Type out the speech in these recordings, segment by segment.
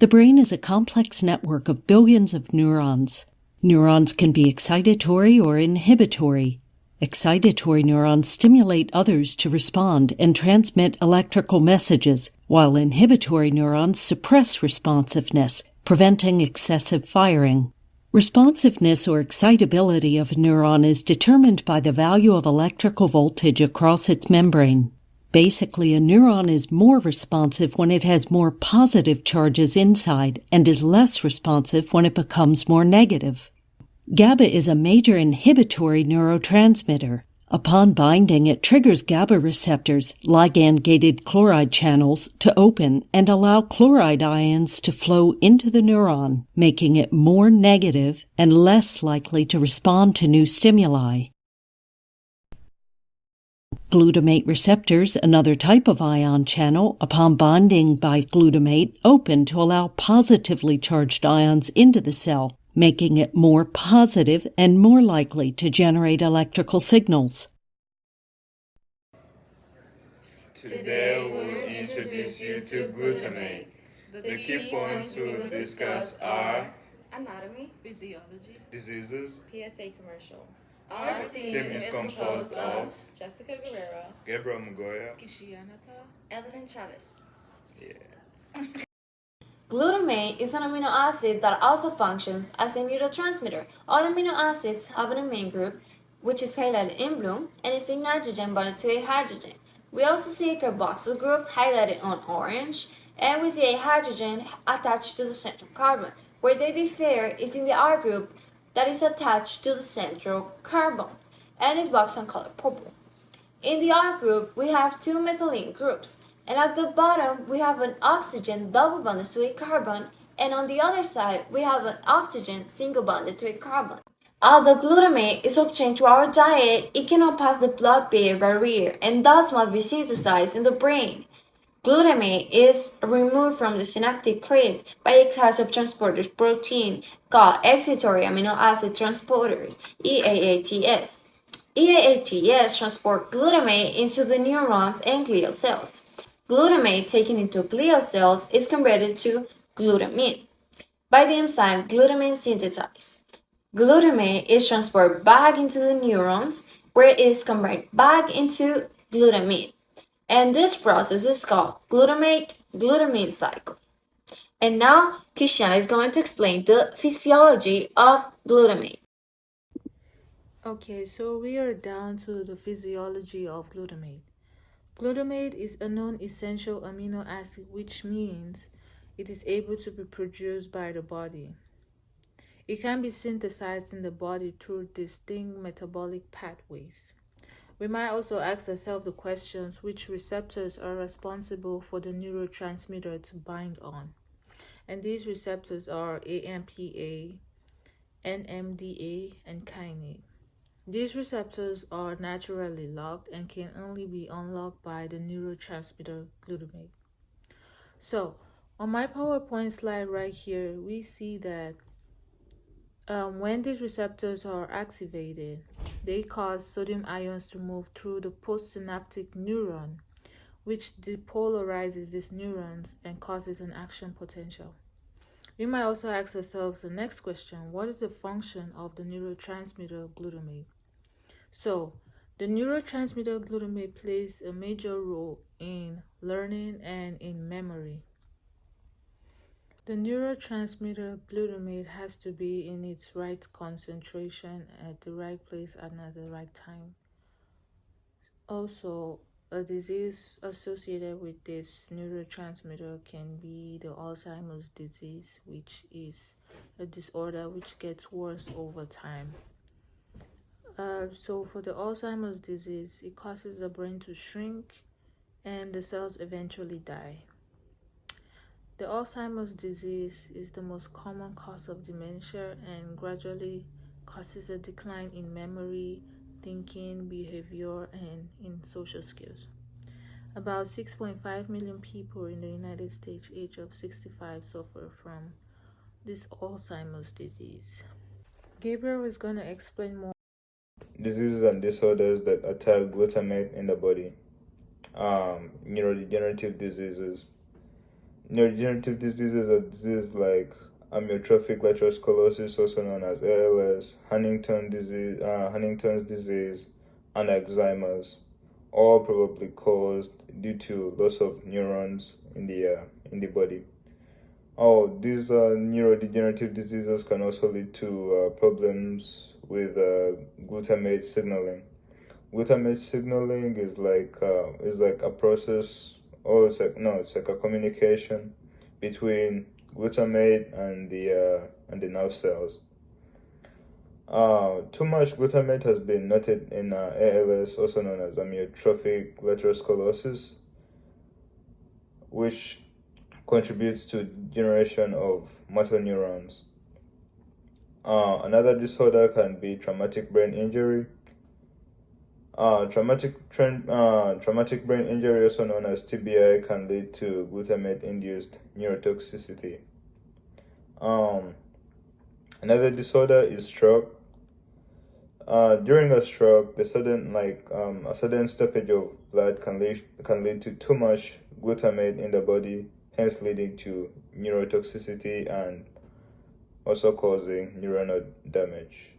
The brain is a complex network of billions of neurons. Neurons can be excitatory or inhibitory. Excitatory neurons stimulate others to respond and transmit electrical messages, while inhibitory neurons suppress responsiveness, preventing excessive firing. Responsiveness or excitability of a neuron is determined by the value of electrical voltage across its membrane. Basically, a neuron is more responsive when it has more positive charges inside and is less responsive when it becomes more negative. GABA is a major inhibitory neurotransmitter. Upon binding, it triggers GABA receptors, ligand-gated chloride channels, to open and allow chloride ions to flow into the neuron, making it more negative and less likely to respond to new stimuli. Glutamate receptors, another type of ion channel, upon binding by glutamate, open to allow positively charged ions into the cell, making it more positive and more likely to generate electrical signals. Today we'll introduce you to glutamate. The key points we'll discuss are anatomy, physiology, diseases. PSA commercial. Our team is composed of Jessica Guerrero, Gabriel Mugoya, Kishianata, Evelyn Chavez. Yeah. Glutamate is an amino acid that also functions as a neurotransmitter. All amino acids have an amine group, which is highlighted in blue, and is a nitrogen bonded to a hydrogen. We also see a carboxyl group highlighted on orange, and we see a hydrogen attached to the central carbon. Where they differ is in the R group that is attached to the central carbon and is boxed on color purple. In the R group, we have two methylene groups, and at the bottom we have an oxygen double bonded to a carbon, and on the other side we have an oxygen single bonded to a carbon. Although glutamate is obtained through our diet, it cannot pass the blood-brain barrier and thus must be synthesized in the brain. Glutamate is removed from the synaptic cleft by a class of transporters protein called excitatory amino acid transporters, EAATs. EAATs transport glutamate into the neurons and glial cells. Glutamate taken into glial cells is converted to glutamine by the enzyme glutamine synthetase. Glutamate is transported back into the neurons where it is converted back into glutamine. And this process is called glutamate-glutamine cycle. And now, Kishan is going to explain the physiology of glutamate. Okay, so we are down to the physiology of glutamate. Glutamate is a non-essential amino acid, which means it is able to be produced by the body. It can be synthesized in the body through distinct metabolic pathways. We might also ask ourselves the questions: which receptors are responsible for the neurotransmitter to bind on? And these receptors are AMPA, NMDA, and kinase. These receptors are naturally locked and can only be unlocked by the neurotransmitter glutamate. So, on my PowerPoint slide right here, we see that when these receptors are activated, they cause sodium ions to move through the postsynaptic neuron, which depolarizes these neurons and causes an action potential. We might also ask ourselves the next question: what is the function of the neurotransmitter glutamate? So, the neurotransmitter glutamate plays a major role in learning and in memory. The neurotransmitter glutamate has to be in its right concentration at the right place and at the right time. Also, a disease associated with this neurotransmitter can be the Alzheimer's disease, which is a disorder which gets worse over time. So for the Alzheimer's disease, it causes the brain to shrink and the cells eventually die. The Alzheimer's disease is the most common cause of dementia and gradually causes a decline in memory, thinking, behavior, and in social skills. About 6.5 million people in the United States age of 65 suffer from this Alzheimer's disease. Gabriel is going to explain more. Diseases and disorders that attack glutamate in the body. Neurodegenerative diseases. Neurodegenerative diseases are diseases like amyotrophic lateral sclerosis, also known as ALS, Huntington's disease, and Alzheimer's, all probably caused due to loss of neurons in the body. Oh, these neurodegenerative diseases can also lead to problems with glutamate signaling. Glutamate signaling is like a process, or it's like a communication between glutamate and the nerve cells. Too much glutamate has been noted in ALS, also known as amyotrophic lateral sclerosis, which contributes to generation of motor neurons. Another disorder can be traumatic brain injury. Traumatic brain injury, also known as TBI, can lead to glutamate-induced neurotoxicity. Another disorder is stroke. During a stroke, a sudden stoppage of blood can lead to too much glutamate in the body, hence leading to neurotoxicity and also causing neuronal damage.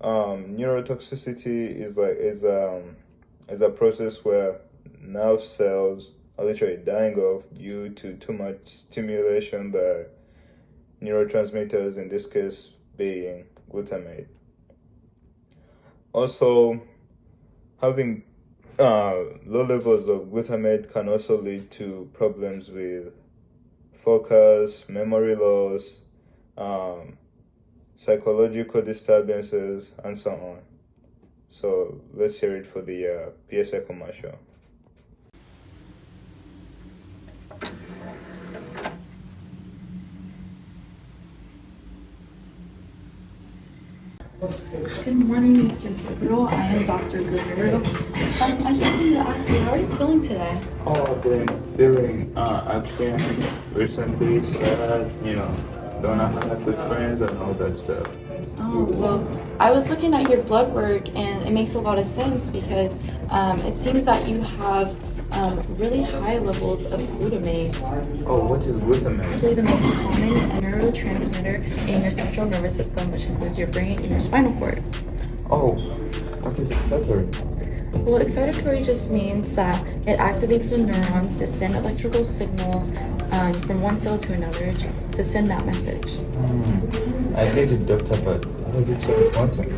Neurotoxicity is a process where nerve cells are literally dying off due to too much stimulation by neurotransmitters, in this case being glutamate. Also, having low levels of glutamate can also lead to problems with focus, memory loss, psychological disturbances, and so on. So let's hear it for the PSA commercial. Good morning, Mr. Gabriel. I am Dr. Gabriel. I just wanted to ask you, how are you feeling today? Oh, I've been feeling acting recently, sad, don't have with friends and all that stuff. Oh, well, I was looking at your blood work and it makes a lot of sense because it seems that you have really high levels of glutamate. Oh, what is glutamate? Actually, the most common neurotransmitter in your central nervous system, which includes your brain and your spinal cord. Oh, what is excitatory? Well, excitatory just means that it activates the neurons to send electrical signals from one cell to another just to send that message. I get it, doctor, but why is it so important?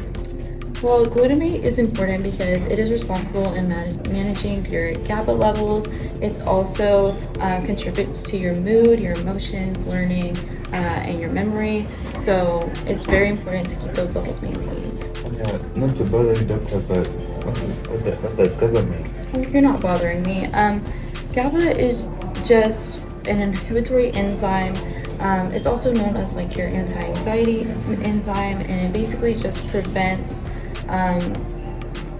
Well, glutamate is important because it is responsible in managing your GABA levels. It also contributes to your mood, your emotions, learning, and your memory. So it's very important to keep those levels maintained. Yeah, not to bother you, doctor, but what does GABA mean? You're not bothering me. GABA is just an inhibitory enzyme. It's also known as like your anti-anxiety enzyme, and it basically just prevents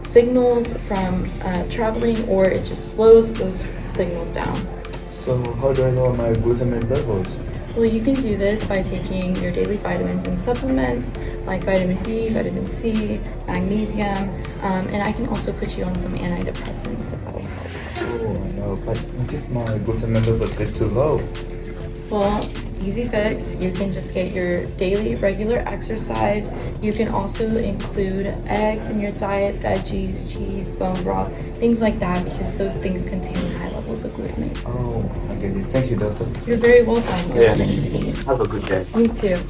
signals from traveling, or it just slows those signals down. So how do I know my glutamate levels? Well, you can do this by taking your daily vitamins and supplements like vitamin D, vitamin C, magnesium, and I can also put you on some antidepressants if that will help. Oh no, but what if my glutamate levels get too low? Well, easy fix. You can just get your daily regular exercise. You can also include eggs in your diet, veggies, cheese, bone broth, things like that, because those things contain high levels of glutamate. Oh, I get it. Thank you, doctor. You're very welcome. Yeah. Nice to see you. Have a good day. Me too.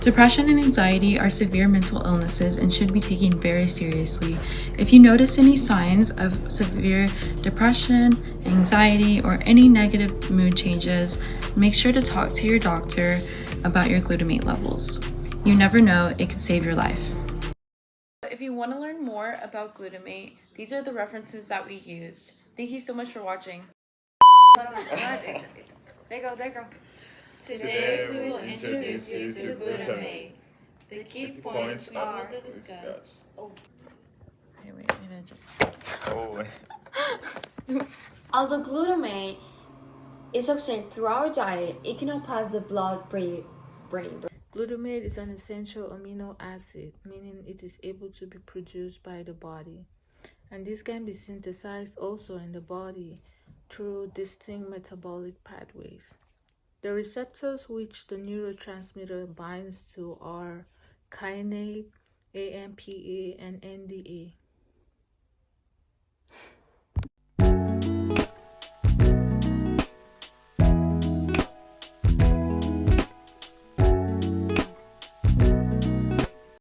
Depression and anxiety are severe mental illnesses and should be taken very seriously. If you notice any signs of severe depression, anxiety, or any negative mood changes, make sure to talk to your doctor about your glutamate levels. You never know, it could save your life. If you want to learn more about glutamate, these are the references that we used. Thank you so much for watching. There go. Today we will introduce you to glutamate. The key points we will discuss. Okay, wait, I'm gonna just. Oh. Oops. Although glutamate is obtained through our diet, it cannot pass the blood-brain barrier. Glutamate is an essential amino acid, meaning it is able to be produced by the body. And this can be synthesized also in the body through distinct metabolic pathways. The receptors which the neurotransmitter binds to are kainate, AMPA, and NDA.